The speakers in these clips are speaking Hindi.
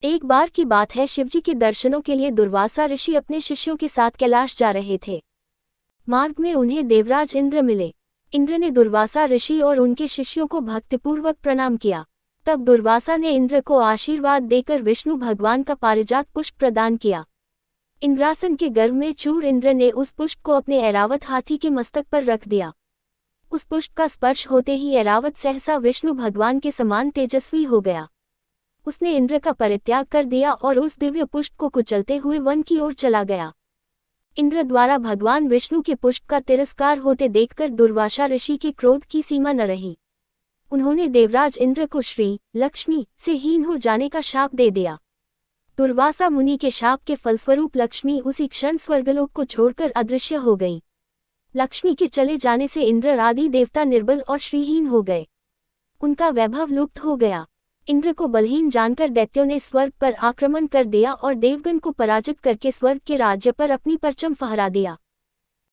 एक बार की बात है, शिवजी के दर्शनों के लिए दुर्वासा ऋषि अपने शिष्यों के साथ कैलाश जा रहे थे। मार्ग में उन्हें देवराज इंद्र मिले। इंद्र ने दुर्वासा ऋषि और उनके शिष्यों को भक्तिपूर्वक प्रणाम किया। तब दुर्वासा ने इंद्र को आशीर्वाद देकर विष्णु भगवान का पारिजात पुष्प प्रदान किया। इंद्रासन के गर्भ में चूर इंद्र ने उस पुष्प को अपने ऐरावत हाथी के मस्तक पर रख दिया। उस पुष्प का स्पर्श होते ही ऐरावत सहसा विष्णु भगवान के समान तेजस्वी हो गया। उसने इंद्र का परित्याग कर दिया और उस दिव्य पुष्प को कुचलते हुए वन की ओर चला गया। इंद्र द्वारा भगवान विष्णु के पुष्प का तिरस्कार होते देखकर दुर्वासा ऋषि के क्रोध की सीमा न रही। उन्होंने देवराज इंद्र को श्री लक्ष्मी से हीन हो जाने का शाप दे दिया। दुर्वासा मुनि के शाप के फलस्वरूप लक्ष्मी उसी क्षण स्वर्गलोक को छोड़कर अदृश्य हो गई। लक्ष्मी के चले जाने से इंद्र आदि देवता निर्बल और श्रीहीन हो गए। उनका वैभव लुप्त हो गया। इंद्र को बलहीन जानकर दैत्यों ने स्वर्ग पर आक्रमण कर दिया और देवगण को पराजित करके स्वर्ग के राज्य पर अपनी परचम फहरा दिया।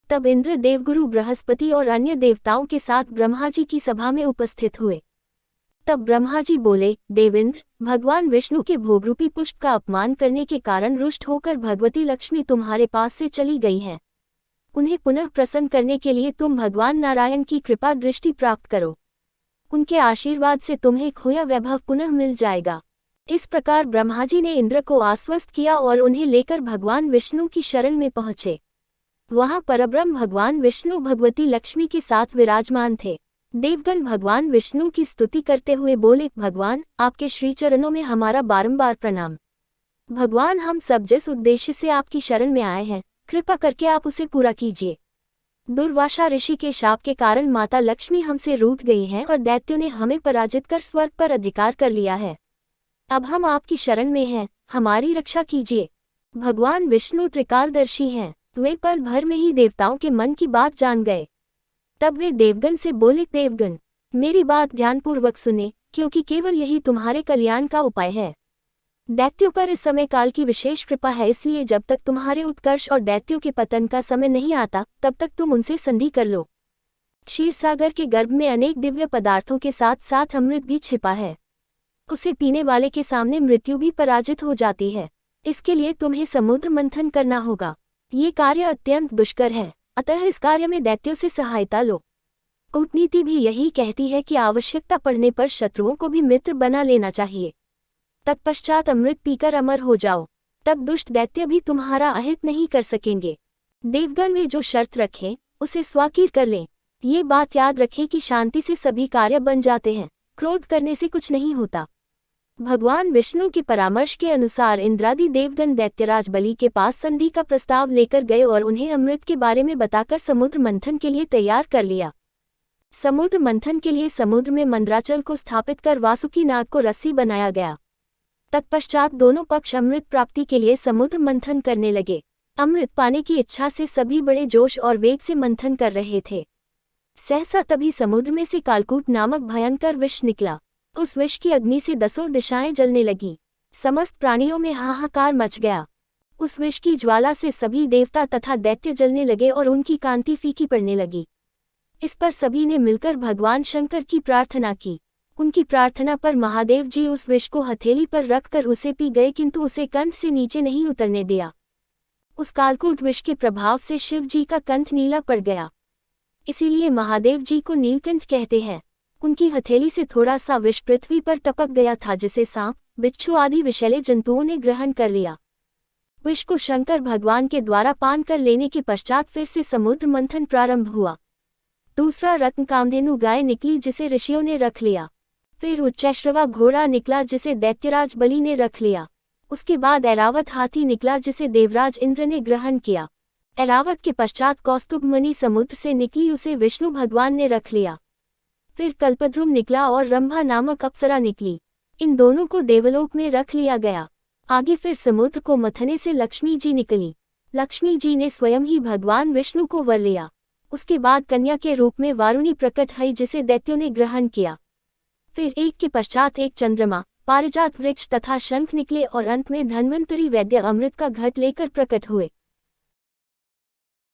तब इंद्र देवगुरु बृहस्पति और अन्य देवताओं के साथ ब्रह्मा जी की सभा में उपस्थित हुए। तब ब्रह्मा जी बोले, देवेंद्र, भगवान विष्णु के भोगरूपी पुष्प का अपमान करने के कारण रुष्ट होकर भगवती लक्ष्मी तुम्हारे पास से चली गई हैं। उन्हें पुनः प्रसन्न करने के लिए तुम भगवान नारायण की कृपा दृष्टि प्राप्त करो। उनके आशीर्वाद से तुम्हें खोया वैभव पुनः मिल जाएगा। इस प्रकार ब्रह्मा जी ने इंद्र को आश्वस्त किया और उन्हें लेकर भगवान विष्णु की शरण में पहुंचे। वहां परब्रह्म भगवान विष्णु भगवती लक्ष्मी के साथ विराजमान थे। देवगण भगवान विष्णु की स्तुति करते हुए बोले, भगवान, आपके श्री चरणों में हमारा बारंबार प्रणाम। भगवान, हम सब जिस उद्देश्य से आपकी शरण में आए हैं, कृपा करके आप उसे पूरा कीजिए। दुर्वासा ऋषि के शाप के कारण माता लक्ष्मी हमसे रूठ गई हैं और दैत्यों ने हमें पराजित कर स्वर्ग पर अधिकार कर लिया है। अब हम आपकी शरण में हैं, हमारी रक्षा कीजिए। भगवान विष्णु त्रिकालदर्शी हैं। वे पल भर में ही देवताओं के मन की बात जान गए। तब वे देवगण से बोले, देवगण, मेरी बात ध्यानपूर्वक सुने, क्योंकि केवल यही तुम्हारे कल्याण का उपाय है। दैत्यों पर इस समय काल की विशेष कृपा है, इसलिए जब तक तुम्हारे उत्कर्ष और दैत्यों के पतन का समय नहीं आता, तब तक तुम उनसे संधि कर लो। क्षीरसागर के गर्भ में अनेक दिव्य पदार्थों के साथ साथ अमृत भी छिपा है। उसे पीने वाले के सामने मृत्यु भी पराजित हो जाती है। इसके लिए तुम्हें समुद्र मंथन करना होगा। ये कार्य अत्यंत दुष्कर है, अतः इस कार्य में दैत्यों से सहायता लो। कूटनीति भी यही कहती है कि आवश्यकता पड़ने पर शत्रुओं को भी मित्र बना लेना चाहिए। तत्पश्चात अमृत पीकर अमर हो जाओ, तब दुष्ट दैत्य भी तुम्हारा अहित नहीं कर सकेंगे। देवगण वे जो शर्त रखें, उसे स्वाकीर कर लें। ये बात याद रखें कि शांति से सभी कार्य बन जाते हैं, क्रोध करने से कुछ नहीं होता। भगवान विष्णु के परामर्श के अनुसार इंद्रादि देवगण दैत्यराज बलि के पास संधि का प्रस्ताव लेकर गए और उन्हें अमृत के बारे में बताकर समुद्र मंथन के लिए तैयार कर लिया। समुद्र मंथन के लिए समुद्र में मंदराचल को स्थापित कर वासुकी नाग को रस्सी बनाया गया। तत्पश्चात दोनों पक्ष अमृत प्राप्ति के लिए समुद्र मंथन करने लगे। अमृत पाने की इच्छा से सभी बड़े जोश और वेग से मंथन कर रहे थे। सहसा तभी समुद्र में से कालकूट नामक भयंकर विष निकला। उस विष की अग्नि से 10 दिशाएं जलने लगीं। समस्त प्राणियों में हाहाकार मच गया। उस विष की ज्वाला से सभी देवता तथा दैत्य जलने लगे और उनकी कांति फीकी पड़ने लगी। इस पर सभी ने मिलकर भगवान शंकर की प्रार्थना की। उनकी प्रार्थना पर महादेव जी उस विष को हथेली पर रखकर उसे पी गए, किंतु उसे कंठ से नीचे नहीं उतरने दिया। उस कालकूट विष के प्रभाव से शिव जी का कंठ नीला पड़ गया। इसीलिए महादेव जी को नीलकंठ कहते हैं। उनकी हथेली से थोड़ा सा विष पृथ्वी पर टपक गया था, जिसे सांप, बिच्छू आदि विषैले जंतुओं ने ग्रहण कर लिया। विष को शंकर भगवान के द्वारा पान कर लेने के पश्चात फिर से समुद्र मंथन प्रारंभ हुआ। दूसरा रत्न कामधेनु गाय निकली, जिसे ऋषियों ने रख लिया। फिर उच्चैश्रवा घोड़ा निकला, जिसे दैत्यराज बलि ने रख लिया। उसके बाद ऐरावत हाथी निकला, जिसे देवराज इंद्र ने ग्रहण किया। ऐरावत के पश्चात कौस्तुभ मणि समुद्र से निकली, उसे विष्णु भगवान ने रख लिया। फिर कल्पद्रुम निकला और रंभा नामक अप्सरा निकली। इन दोनों को देवलोक में रख लिया गया। आगे फिर समुद्र को मथने से लक्ष्मी जी निकली। लक्ष्मी जी ने स्वयं ही भगवान विष्णु को वर लिया। उसके बाद कन्या के रूप में वारुणी प्रकट हुई, जिसे दैत्यों ने ग्रहण किया। फिर एक के पश्चात एक चंद्रमा, पारिजात वृक्ष तथा शंख निकले और अंत में धन्वंतरी वैद्य अमृत का घट लेकर प्रकट हुए।